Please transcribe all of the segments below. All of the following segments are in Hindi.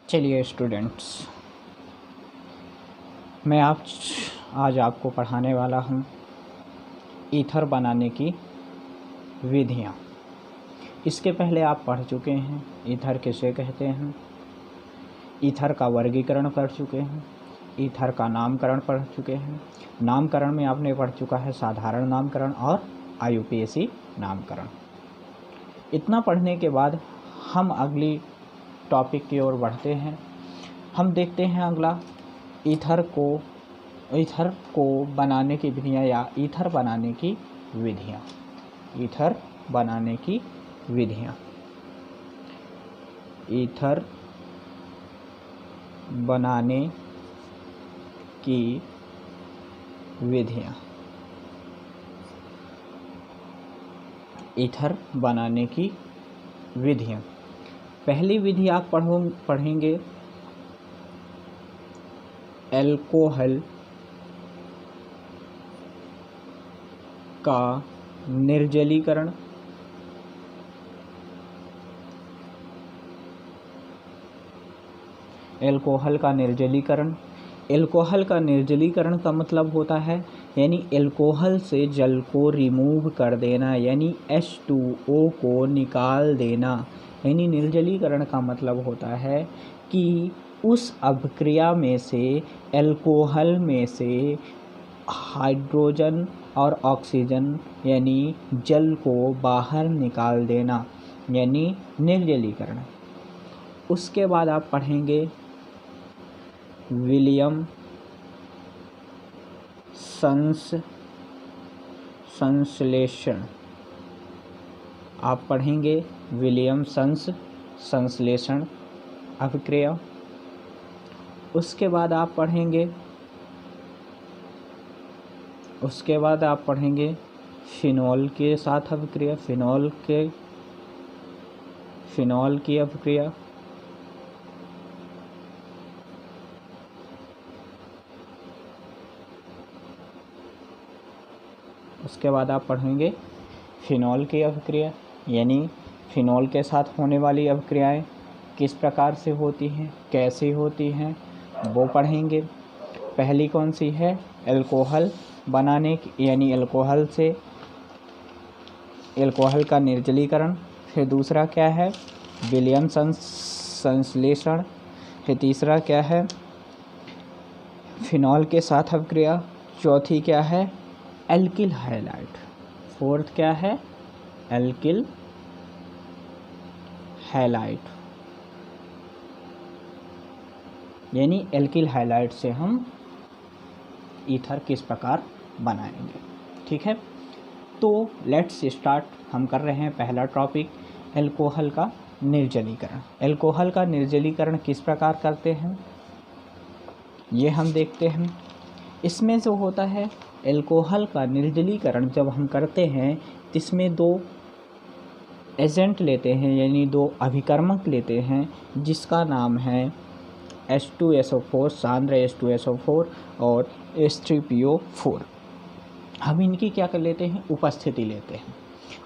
चलिए स्टूडेंट्स, मैं आज आपको पढ़ाने वाला हूँ ईथर बनाने की विधियाँ। इसके पहले आप पढ़ चुके हैं ईथर किसे कहते हैं, ईथर का वर्गीकरण पढ़ चुके हैं, ईथर का नामकरण पढ़ चुके हैं। नामकरण में आपने पढ़ चुका है साधारण नामकरण और IUPAC नामकरण। इतना पढ़ने के बाद हम अगली टॉपिक की ओर बढ़ते हैं। हम देखते हैं अगला ईथर को बनाने की विधियाँ या ईथर बनाने की विधियाँ। ईथर बनाने की विधियाँ, ईथर बनाने की विधियाँ, ईथर बनाने की विधियाँ। पहली विधि आप पढ़ेंगे अल्कोहल का निर्जलीकरण। अल्कोहल का निर्जलीकरण, अल्कोहल का निर्जलीकरण का मतलब होता है यानी अल्कोहल से जल को रिमूव कर देना, यानी H2O को निकाल देना। यानी निर्जलीकरण का मतलब होता है कि उस अभिक्रिया में से अल्कोहल में से हाइड्रोजन और ऑक्सीजन यानी जल को बाहर निकाल देना, यानी निर्जलीकरण। उसके बाद आप पढ़ेंगे विलियम संश्लेषण। आप पढ़ेंगे विलियम संश्लेषण अभिक्रिया। उसके बाद आप पढ़ेंगे फिनॉल के साथ अभिक्रिया, फिनॉल की अभिक्रिया। उसके बाद आप पढ़ेंगे फिनॉल की अभिक्रिया, यानी फिनॉल के साथ होने वाली अभिक्रियाएं किस प्रकार से होती हैं, कैसे होती हैं, वो पढ़ेंगे। पहली कौन सी है, अल्कोहल बनाने की, यानी अल्कोहल का निर्जलीकरण। फिर दूसरा क्या है, विलियम संश्लेषण। फिर तीसरा क्या है, फिनॉल के साथ अभिक्रिया। चौथी क्या है, एल्किल हैलाइड। फोर्थ क्या है, एल्किल हैलाइड, यानी एल्किल हैलाइड से हम ईथर किस प्रकार बनाएंगे। ठीक है, तो लेट्स स्टार्ट। हम कर रहे हैं पहला टॉपिक, अल्कोहल का निर्जलीकरण। अल्कोहल का निर्जलीकरण किस प्रकार करते हैं ये हम देखते हैं। इसमें जो होता है अल्कोहल का निर्जलीकरण जब हम करते हैं, इसमें दो एजेंट लेते हैं, यानी दो अभिकर्मक लेते हैं, जिसका नाम है H2SO4, सांद्र H2SO4 और H3PO4। हम इनकी क्या कर लेते हैं, उपस्थिति लेते हैं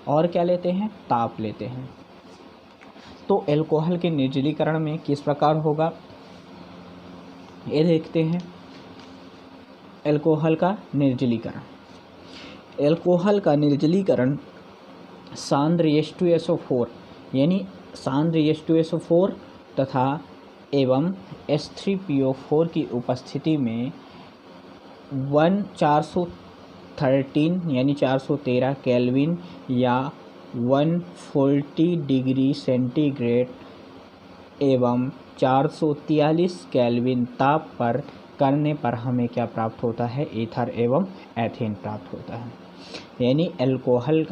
और क्या लेते हैं, ताप लेते हैं। तो अल्कोहल के निर्जलीकरण में किस प्रकार होगा ये देखते हैं। अल्कोहल का निर्जलीकरण, अल्कोहल का निर्जलीकरण सांद्र H2SO4 यानी सांद्र H2SO4 तथा एवं H3PO4 की उपस्थिति में 413 यानी 413 केल्विन या 140 डिग्री सेंटीग्रेड एवं 443 केल्विन ताप पर करने पर हमें क्या प्राप्त होता है, ईथर एवं एथेन प्राप्त होता है। यानी अल्कोहल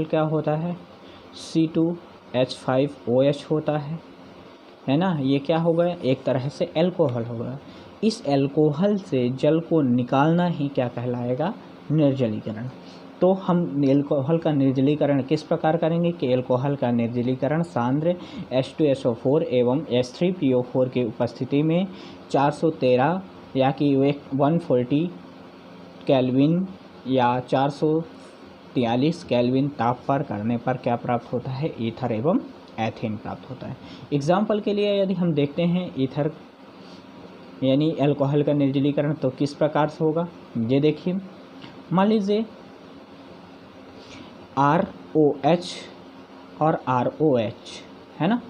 क्या होता है, C2H5OH होता है ना। ये क्या होगा, एक तरह से अल्कोहल होगा। इस अल्कोहल से जल को निकालना ही क्या कहलाएगा, निर्जलीकरण। तो हम अल्कोहल का निर्जलीकरण किस प्रकार करेंगे कि अल्कोहल का निर्जलीकरण सांद्र H2SO4 एवं H3PO4 की उपस्थिति में 413 या कि 140 केल्विन या 443 केल्विन ताप पर करने पर क्या प्राप्त होता है, ईथर एवं एथेन प्राप्त होता है। एग्जाम्पल के लिए यदि हम देखते हैं ईथर यानी अल्कोहल का निर्जलीकरण तो किस प्रकार से होगा, ये देखिए। मान लीजिए ROH और ROH है ना,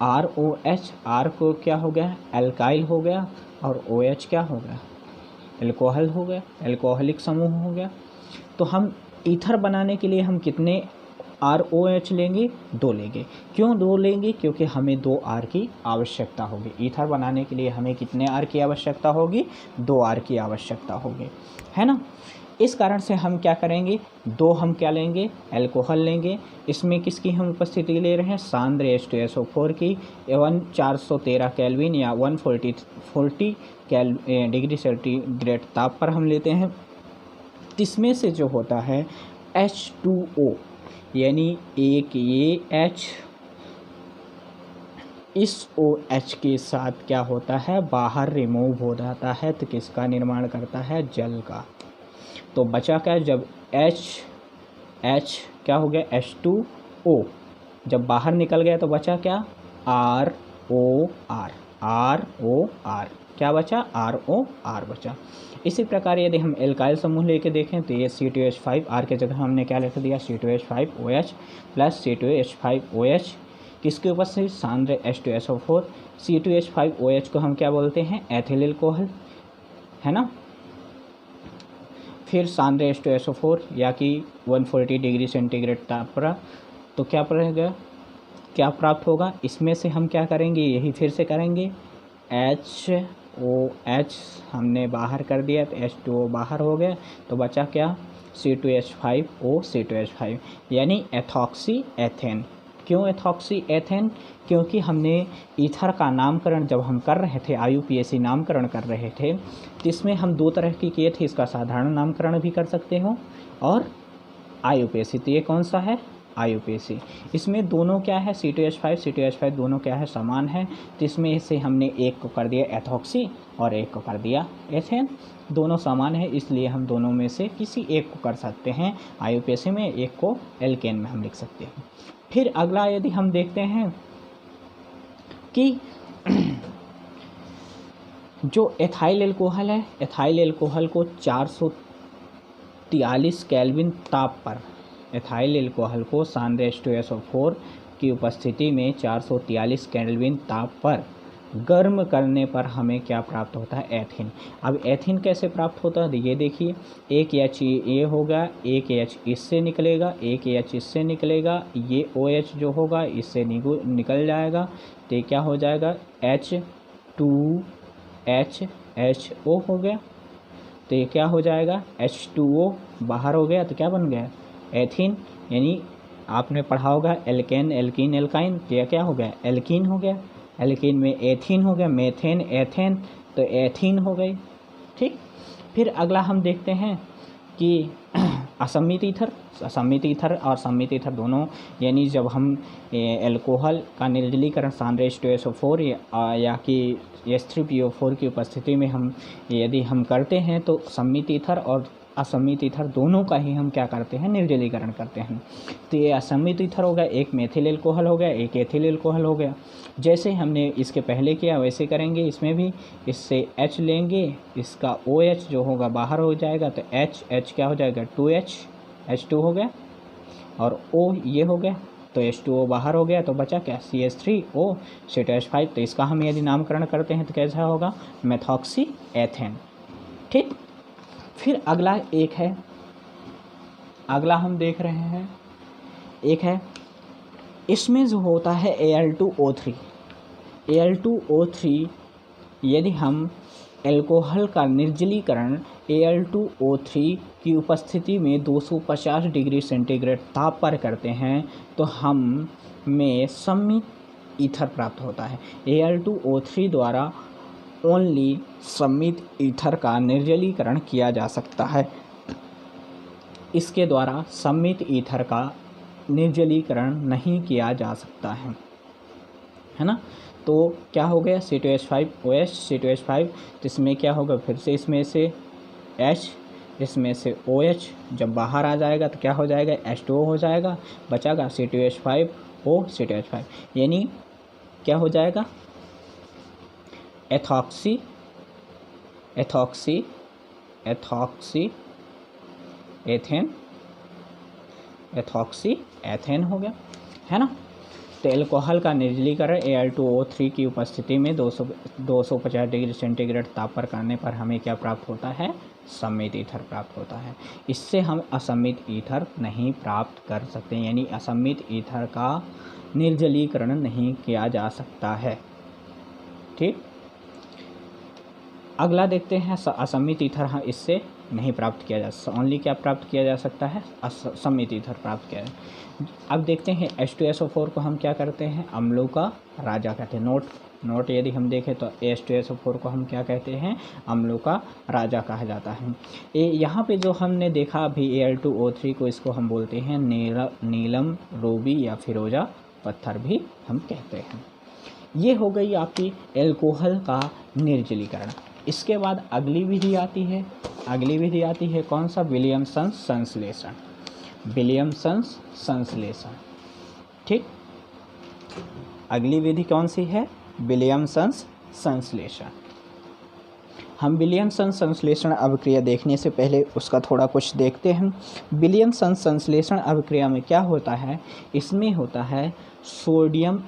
ROH R को क्या हो गया, एल्काइल हो गया, और OH क्या हो गया, एल्कोहल हो गया, एल्कोहलिक समूह हो गया। तो हम ईथर बनाने के लिए हम कितने ROH लेंगे, 2 लेंगे। क्यों 2 लेंगे, क्योंकि हमें 2 R की आवश्यकता होगी। ईथर बनाने के लिए हमें कितने R की आवश्यकता होगी, 2 R की आवश्यकता होगी, है ना। इस कारण से हम क्या करेंगे, 2 हम क्या लेंगे, एल्कोहल लेंगे। इसमें किसकी हम उपस्थिति ले रहे हैं, सांद्र H2SO4 की 413 केल्विन या 140 डिग्री सेंटीग्रेड ताप पर हम लेते हैं। इसमें से जो होता है H2O यानी एक ये H इस OH के साथ क्या होता है, बाहर रिमूव हो जाता है, तो किसका निर्माण करता है, जल का। तो बचा क्या, जब H क्या हो गया, H2O जब बाहर निकल गया तो बचा क्या, ROR क्या बचा, ROR बचा। इसी प्रकार यदि हम एल्काइल समूह लेके देखें तो ये C2H5 R के जगह हमने क्या लिख दिया, C2H5OH प्लस C2H5OH किसके उपस्थिति, सांद्र H2SO4। C2H5OH को हम क्या बोलते हैं, एथिल अल्कोहल, है ना। फिर सांद्र H2SO4 या कि 140 डिग्री सेंटीग्रेड ताप पर, तो क्या पड़ेगा, क्या प्राप्त होगा, इसमें से हम क्या करेंगे, यही फिर से करेंगे, HOH हमने बाहर कर दिया तो H2O बाहर हो गया, तो बचा क्या, C2H5O C2H5 यानी एथॉक्सी एथेन। क्यों एथॉक्सी एथेन, क्योंकि हमने ईथर का नामकरण जब हम कर रहे थे, IUPAC नामकरण कर रहे थे, तो इसमें हम 2 तरह की किए थे, इसका साधारण नामकरण भी कर सकते हो और IUPAC। तो ये कौन सा है, IUPAC। इसमें दोनों क्या है, C2H5 दोनों क्या है, समान है। तो इसमें से हमने एक को कर दिया एथॉक्सी और एक को कर दिया एथेन, दोनों समान है, इसलिए हम दोनों में से किसी एक को कर सकते हैं IUPAC में, एक को एल्केन में हम लिख सकते हैं। फिर अगला यदि हम देखते हैं कि जो एथाइल अल्कोहल है, एथाइल अल्कोहल को 443 केल्विन ताप पर, एथाइल अल्कोहल को सांद्र H2SO4 की उपस्थिति में 443 केल्विन ताप पर गर्म करने पर हमें क्या प्राप्त होता है, एथीन। अब एथीन कैसे प्राप्त होता है, ये देखिए, एक H ये होगा, एक H इससे निकलेगा, एक H इससे निकलेगा, ये OH जो होगा इससे निकल जाएगा, तो ये क्या हो जाएगा, H2HO हो गया। तो ये क्या हो जाएगा, H2O बाहर हो गया, तो क्या बन गया, एथीन। यानी आपने पढ़ा होगा एल्केन एल्कीन एल्काइन, तो क्या हो गया, एल्कीन हो गया। एल्कीन में एथीन हो गया, मेथेन एथेन, तो एथीन हो गई, ठीक। फिर अगला हम देखते हैं कि असम्मित ईथर, असम्मित ईथर और सम्मित ईथर दोनों, यानी जब हम एल्कोहल का निर्जलीकरण सांद्र H2SO4 या कि H3PO4 की उपस्थिति में हम यदि हम करते हैं, तो सम्मित ईथर और असम्मित ईथर दोनों का ही हम क्या करते हैं, निर्जलीकरण करते हैं। तो ये असम्मित ईथर हो गया, एक मेथिल अल्कोहल हो गया, एक एथिल अल्कोहल हो गया। जैसे हमने इसके पहले किया वैसे करेंगे इसमें भी, इससे H लेंगे, इसका OH जो होगा बाहर हो जाएगा, तो H क्या हो जाएगा, 2H H2 हो गया, और O ये हो गया, तो H2O बाहर हो गया, तो बचा क्या, CH3O C2H5। तो इसका हम यदि नामकरण करते हैं तो कैसा होगा, मेथॉक्सी एथेन, ठीक। फिर अगला एक है, अगला हम देख रहे हैं, एक है इसमें जो होता है Al2O3। Al2O3 यदि हम एल्कोहल का निर्जलीकरण Al2O3 की उपस्थिति में 250 डिग्री सेंटीग्रेड ताप पर करते हैं, तो हम में सम्मित ईथर प्राप्त होता है। Al2O3 द्वारा ओनली सम्मित ईथर का निर्जलीकरण किया जा सकता है, इसके द्वारा सम्मित ईथर का निर्जलीकरण नहीं किया जा सकता है ना। तो क्या हो गया, C2H5OH C2H5, तो इसमें क्या होगा, फिर से इसमें से H, इसमें से OH जब बाहर आ जाएगा तो क्या हो जाएगा, H2O हो जाएगा, बचागा C2H5 CH5, यानी क्या हो जाएगा, एथॉक्सी एथेन हो गया, है ना। तो एल्कोहल का निर्जलीकरण Al2O3 की उपस्थिति में 250 डिग्री सेंटीग्रेड ताप पर करने पर हमें क्या प्राप्त होता है, सममित ईथर प्राप्त होता है। इससे हम असममित ईथर नहीं प्राप्त कर सकते, यानी असममित ईथर का निर्जलीकरण नहीं किया जा सकता है। ठीक, अगला देखते हैं असममित ईथर, हाँ इससे नहीं प्राप्त किया जा सकता, ओनली क्या प्राप्त किया जा सकता है, असममित ईथर प्राप्त किया है। अब देखते हैं H2SO4 को हम क्या करते हैं, अम्लों का राजा कहते हैं। नोट यदि हम देखें तो H2SO4 को हम क्या कहते हैं, अम्लों का राजा कहा जाता है। यहाँ पे जो हमने देखा अभी Al2O3 को, इसको हम बोलते हैं नीलम रूबी या फिरोजा पत्थर भी हम कहते हैं। ये हो गई आपकी एल्कोहल का निर्जलीकरण। इसके बाद अगली विधि आती है कौन सा, विलियमसन संश्लेषण। ठीक, अगली विधि कौन सी है, विलियमसन संश्लेषण। हम विलियमसन संश्लेषण अभिक्रिया देखने से पहले उसका थोड़ा कुछ देखते हैं। विलियमसन संश्लेषण अभिक्रिया में क्या होता है, इसमें होता है सोडियम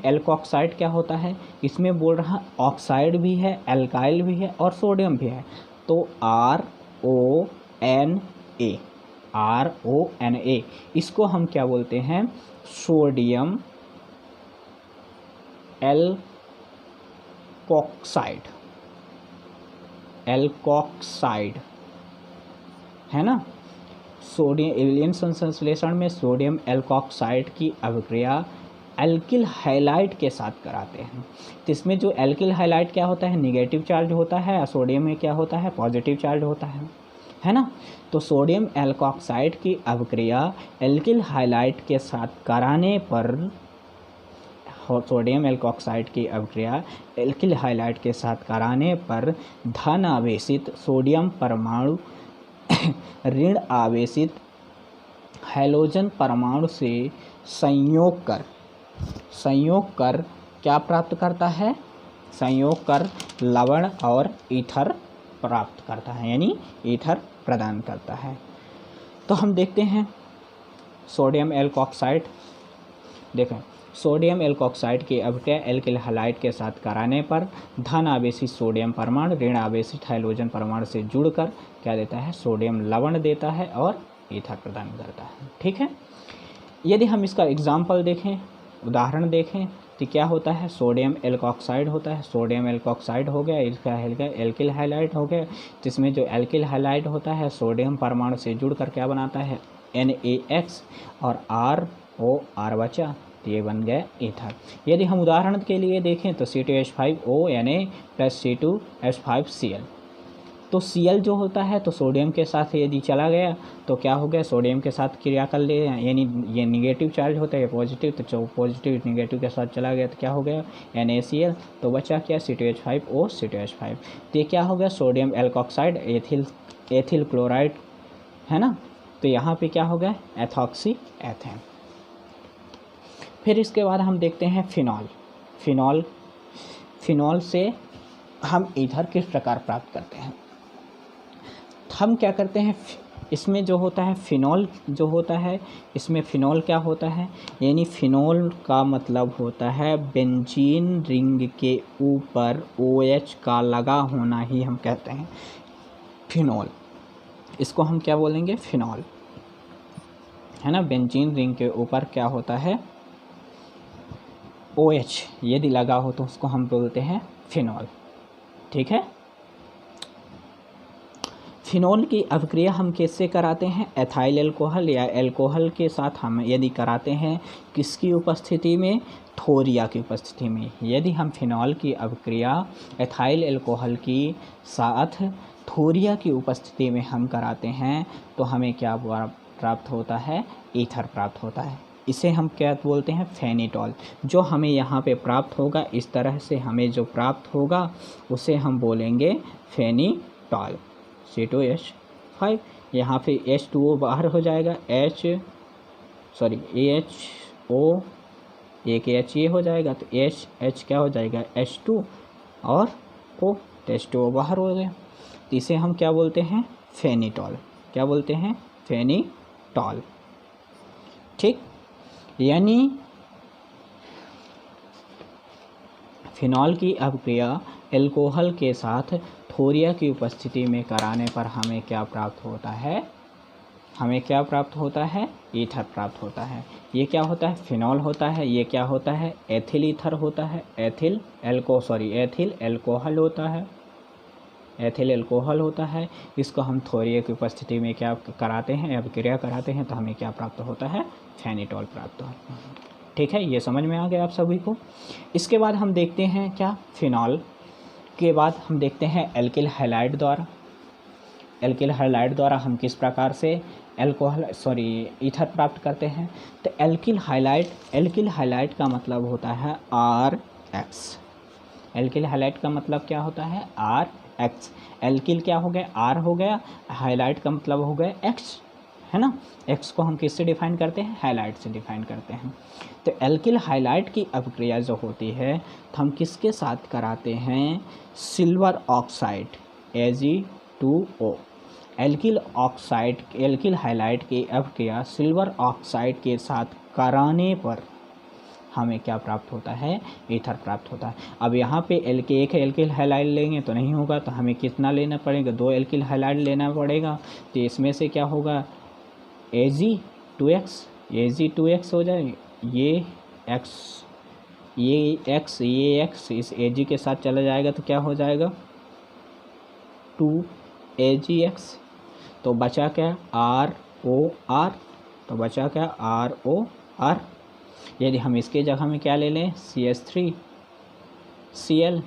एल्कोक्साइड क्या होता है, इसमें बोल रहा ऑक्साइड भी है, एल्काइल भी है और सोडियम भी है। तो RONA, इसको हम क्या बोलते हैं, सोडियम एल्कोक्साइड, है ना। विलियमसन संश्लेषण में सोडियम एल्कोक्साइड की अभिक्रिया एल्किल हैलाइड के साथ कराते हैं। तो इसमें जो एल्किल हैलाइड क्या होता है, निगेटिव चार्ज होता है, और सोडियम में क्या होता है, पॉजिटिव चार्ज होता है ना। तो सोडियम एल्कोक्साइड की अभिक्रिया एल्किल हैलाइड के साथ कराने पर, सोडियम एल्कोक्साइड की अभिक्रिया एल्किल हैलाइड के साथ कराने पर धन आवेशित सोडियम परमाणु ऋण आवेशित हैलोजन परमाणु से संयोग कर क्या प्राप्त करता है, संयोग कर लवण और ईथर प्राप्त करता है, यानी ईथर प्रदान करता है। तो हम देखते हैं सोडियम एल्कोक्साइड, देखें सोडियम एल्कोक्साइड की अभिक्रिया एल्किल हैलाइड के साथ कराने पर धन आवेशित सोडियम परमाणु ऋण आवेशित हैलोजन परमाणु से जुड़कर क्या देता है, सोडियम लवण देता है और ईथर प्रदान करता है। ठीक है, यदि हम इसका एग्जाम्पल देखें, उदाहरण देखें, तो क्या होता है, सोडियम एल्कोक्साइड होता है, सोडियम एल्कोक्साइड हो गया, इसका एल्किल हैलाइड हो गया, जिसमें जो एल्किल हैलाइड होता है सोडियम परमाणु से जुड़कर क्या बनाता है, NaX और ROR बचा, तो ये बन गया ईथर। यदि हम उदाहरण के लिए देखें तो C2H5ONa प्लस C2H5Cl, तो Cl जो होता है तो सोडियम के साथ यदि चला गया तो क्या हो गया, सोडियम के साथ क्रिया कर ले, यानी ये निगेटिव चार्ज होता है पॉजिटिव, तो पॉजिटिव निगेटिव के साथ चला गया तो क्या हो गया, NaCl, तो बचा क्या, C2H5O C2H5, तो ये क्या हो गया, सोडियम एल्कोक्साइड एथिल क्लोराइड, है ना। तो यहाँ पे क्या हो गया, एथॉक्सी एथेन। फिर इसके बाद हम देखते हैं फिनॉल से हम ईथर किस प्रकार प्राप्त करते हैं। हम क्या करते हैं, इसमें जो होता है फिनॉल जो होता है, इसमें फिनॉल क्या होता है, यानी फिनॉल का मतलब होता है बेंजीन रिंग के ऊपर OH का लगा होना ही हम कहते हैं फिनॉल। इसको हम क्या बोलेंगे, फिनॉल, है ना। बेंजीन रिंग के ऊपर क्या होता है, OH यदि लगा हो तो उसको हम बोलते हैं फिनॉल। ठीक है, फिनॉल की अभिक्रिया हम किससे कराते हैं, एथाइल अल्कोहल या अल्कोहल के साथ हम यदि कराते हैं, किसकी उपस्थिति में, थोरिया की उपस्थिति में। यदि हम फिनॉल की अभिक्रिया एथाइल अल्कोहल की साथ थोरिया की उपस्थिति में हम कराते हैं तो हमें क्या प्राप्त होता है, ईथर प्राप्त होता है। इसे हम क्या बोलते हैं, फेनिटॉल। जो हमें यहाँ पे प्राप्त होगा, इस तरह से हमें जो प्राप्त होगा उसे हम बोलेंगे फेनिटॉल, C2H5। यहाँ पे H2O बाहर हो जाएगा, AHO, एक H ये हो जाएगा, तो H क्या हो जाएगा, H2 और O, H2O बाहर हो गया। तो इसे हम क्या बोलते हैं, फेनिटॉल। क्या बोलते हैं, फेनिटॉल। ठीक, यानी फिनॉल की अभिक्रिया एल्कोहल के साथ थोरिया की उपस्थिति में कराने पर हमें क्या प्राप्त होता है, हमें क्या प्राप्त होता है, ईथर प्राप्त होता है। ये क्या होता है, फिनॉल होता है। ये क्या होता है, एथिल ईथर होता है, एथिल एल्कोहल होता है, एथिल एल्कोहल होता है। इसको हम थोरिया की उपस्थिति में क्या कराते हैं, अभिक्रिया कराते हैं, तो हमें क्या प्राप्त होता है, फेनिटॉल प्राप्त होता है। ठीक है, ये समझ में आ गया आप सभी को। इसके बाद हम देखते हैं क्या, फिनॉल के बाद हम देखते हैं एल्किल हैलाइड द्वारा। एल्किल हैलाइड द्वारा हम किस प्रकार से ईथर प्राप्त करते हैं। तो एल्किल हैलाइड का मतलब होता है RX। एल्किल हैलाइड का मतलब क्या होता है, RX। एल्किल क्या हो गया, R हो गया, हैलाइड का मतलब हो गया X, है ना। X को हम किससे डिफाइन करते हैं, हैलाइड से डिफाइन करते हैं। तो एल्किल हैलाइड की अभिक्रिया जो होती है तो हम किसके साथ कराते हैं, silver oxide Ag2O। Alkyl halide की अभिक्रिया सिल्वर ऑक्साइड के साथ कराने पर हमें क्या प्राप्त होता है, ईथर प्राप्त होता है। अब यहाँ पे एक एल्किल हैलाइड लेंगे तो नहीं होगा, तो हमें कितना लेना पड़ेगा, 2 एल्किल हैलाइड लेना पड़ेगा। तो इसमें से क्या होगा, Ag2X हो जाएगा, ये X इस Ag के साथ चला जाएगा तो क्या हो जाएगा, 2AgX। तो बचा क्या, ROR, तो बचा क्या, ROR। यदि हम इसके जगह में क्या ले लें, CH3Cl,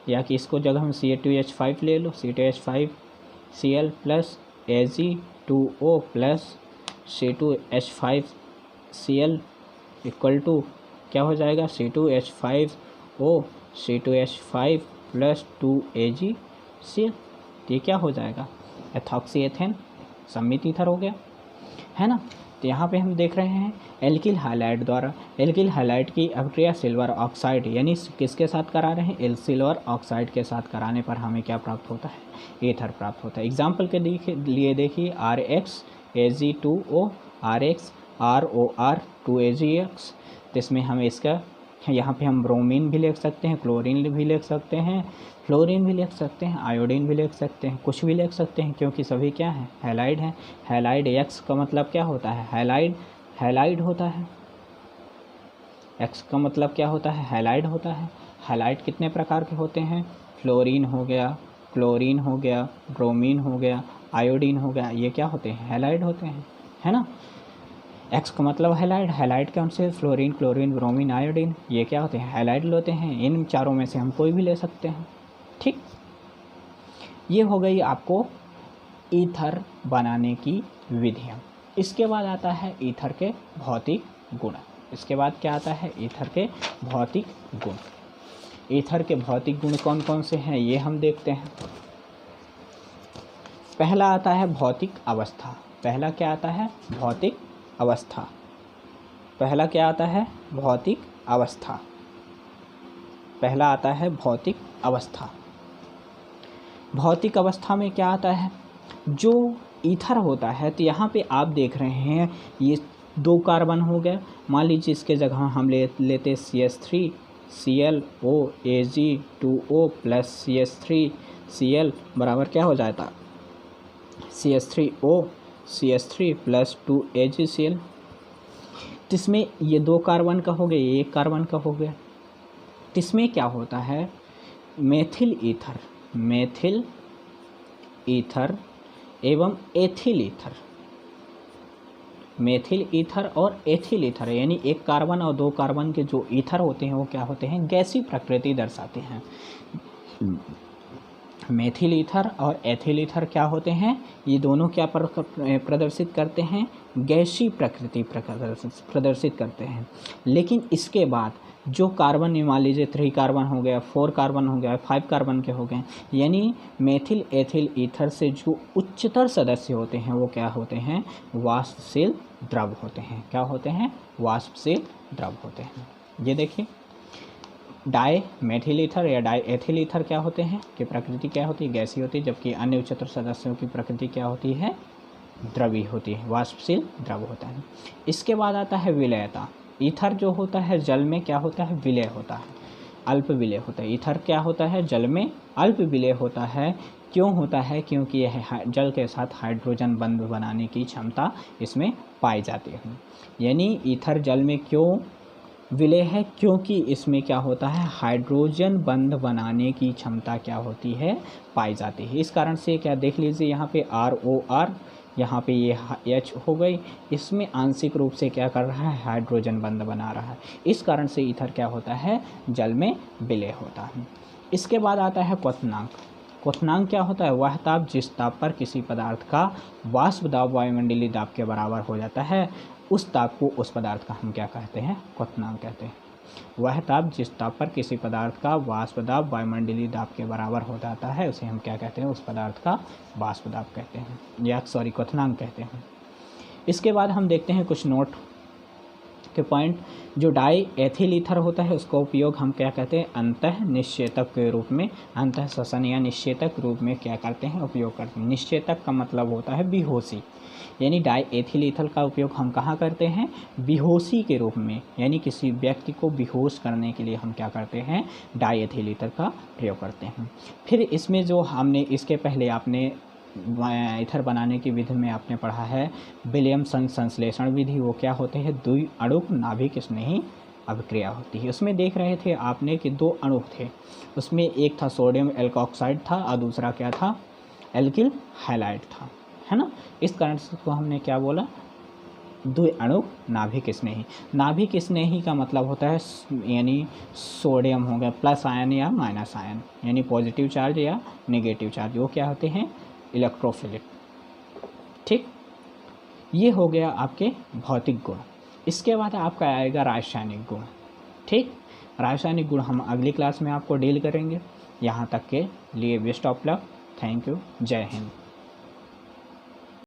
या कि इसको जगह हम C2H5 ले लो, C2H5Cl plus Ag2O plus C2H5Cl equal to क्या हो जाएगा, C2H5O C2H5 प्लस 2AgCl। ये क्या हो जाएगा, एथॉक्सी एथेन सम्मित ईथर हो गया, है ना। तो यहाँ पे हम देख रहे हैं एल्किल हैलाइड द्वारा एल्किल हैलाइड की अभिक्रिया सिल्वर ऑक्साइड यानी किसके साथ करा रहे हैं, सिल्वर ऑक्साइड के साथ कराने पर हमें क्या प्राप्त होता है, ईथर प्राप्त होता है। एग्जाम्पल के लिए देखिए, RX Ag2O, RX ROR 2AgX। तो इसमें हम इसका यहाँ पे हम ब्रोमीन भी लिख सकते हैं, क्लोरीन भी लिख सकते हैं, फ्लोरीन भी लिख सकते हैं, आयोडीन भी लिख सकते हैं, कुछ भी लिख सकते हैं, क्योंकि सभी क्या हैं, हैलाइड हैं। हैलाइड X का मतलब क्या होता है, हैलाइड होता है। X का मतलब क्या होता है, हैलाइड होता है। हैलाइड कितने प्रकार के होते हैं, फ्लोरीन हो गया, क्लोरीन हो गया, ब्रोमीन हो गया, आयोडीन हो गया, ये क्या होते हैं, हैलाइड होते हैं, है ना। X का मतलब हैलाइड कौन से, फ्लोरीन, क्लोरीन, ब्रोमीन, आयोडीन, ये क्या होते हैं, हैलाइड होते हैं। इन चारों में से हम कोई भी ले सकते हैं। ठीक, ये हो गई आपको ईथर बनाने की विधियाँ। इसके बाद आता है ईथर के भौतिक गुण। इसके बाद क्या आता है, ईथर के भौतिक गुण। ईथर के भौतिक गुण कौन कौन से हैं ये हम देखते हैं। पहला आता है भौतिक अवस्था। पहला क्या आता है, भौतिक अवस्था। पहला क्या आता है, भौतिक अवस्था। पहला आता है भौतिक अवस्था। भौतिक अवस्था में क्या आता है, जो ईथर होता है, तो यहाँ पे आप देख रहे हैं ये 2 कार्बन हो गए। मान लीजिए इसके जगह हम लेते CH3Cl O Ag2O plus CH3Cl बराबर क्या हो जाता, CH3O CH3 प्लस 2AgCl। इसमें ये 2 कार्बन का हो गया, ये 1 कार्बन का हो गया। इसमें क्या होता है, मेथिल ईथर एवं एथिल ईथर। मेथिल ईथर और एथिल ईथर यानी 1 कार्बन और 2 कार्बन के जो ईथर होते हैं वो क्या होते हैं, गैसीय प्रकृति दर्शाते हैं। मेथिल ईथर और एथिल ईथर क्या होते हैं, ये दोनों क्या प्रदर्शित करते हैं, गैसीय प्रकृति प्रदर्शित करते हैं। लेकिन इसके बाद जो कार्बन मान लीजिए 3 कार्बन हो गया, 4 कार्बन हो गया, 5 कार्बन के हो गए, यानी मेथिल एथिल ईथर से जो उच्चतर सदस्य होते हैं वो क्या होते हैं, वाष्पशील द्रव होते हैं। क्या होते हैं, वाष्पशील द्रव होते हैं। ये देखिए डाई मेथिल ईथर या डाई एथिल ईथर क्या होते हैं कि प्रकृति क्या होती है, गैसीय होती है, जबकि अन्य उच्चतर सदस्यों की प्रकृति क्या होती है, द्रवी होती है, वाष्पशील द्रव होता है। इसके बाद आता है विलयता। ईथर जो होता है जल में क्या होता है, विलय होता है, अल्प विलय होता है। ईथर क्या होता है, जल में अल्प विलय होता है। क्यों होता है, क्योंकि यह जल के साथ हाइड्रोजन बंध बनाने की क्षमता इसमें पाई जाती है। यानी ईथर जल में क्यों विलय है, क्योंकि इसमें क्या होता है, हाइड्रोजन बंध बनाने की क्षमता क्या होती है, पाई जाती है। इस कारण से क्या देख लीजिए यहाँ पे ROR, यहाँ पे ये H हो गई, इसमें आंशिक रूप से क्या कर रहा है, हाइड्रोजन बंध बना रहा है। इस कारण से ईथर क्या होता है, जल में विलय होता है। इसके बाद आता है क्वथनांक। क्वथनांक क्या होता है, वह ताप जिस ताप पर किसी पदार्थ का वाष्प दाब वायुमंडलीय दाब के बराबर हो जाता है, उस ताप को उस पदार्थ का हम क्या कहते हैं, क्वथनांक कहते हैं। वह ताप जिस ताप पर किसी पदार्थ का वाष्प दाब वायुमंडलीय दाब के बराबर हो जाता है, उसे हम क्या कहते हैं, उस पदार्थ का वाष्प दाब कहते हैं, या क्वथनांक कहते हैं। इसके बाद हम देखते हैं कुछ नोट के पॉइंट। जो डाई एथिल ईथर होता है उसका उपयोग हम क्या कहते हैं, अंतः निश्चेतक के रूप में, अंतः श्वसन या निश्चेतक रूप में क्या करते हैं, उपयोग करते हैं। निश्चेतक का मतलब होता है बेहोशी, यानी डाई एथिल ईथर का उपयोग हम कहाँ करते हैं, बेहोशी के रूप में, यानी किसी व्यक्ति को बेहोश करने के लिए हम क्या करते हैं, डाई एथिल ईथर का प्रयोग करते हैं। फिर इसमें जो हमने इसके पहले आपने ईथर बनाने की विधि में आपने पढ़ा है विलियमसन संश्लेषण विधि, वो क्या होते हैं, द्वि अणुक नाभिक स्नेही अभिक्रिया होती है। उसमें देख रहे थे आपने कि 2 अणु थे, उसमें एक था सोडियम एल्कोक्साइड था और दूसरा क्या था, एल्किल हैलाइड था, है ना। इस कारण से उसको हमने क्या बोला, द्वि अणुक नाभिक स्नेही। नाभिक स्नेही का मतलब होता है यानी सोडियम हो गया प्लस आयन या माइनस आयन, यानी पॉजिटिव चार्ज या नेगेटिव चार्ज, वो क्या होते हैं, इलेक्ट्रोफिलिक। ठीक, ये हो गया आपके भौतिक गुण। इसके बाद आपका आएगा रासायनिक गुण। ठीक, रासायनिक गुण हम अगली क्लास में आपको डील करेंगे। यहाँ तक के लिए best of luck, thank you, जय हिंद।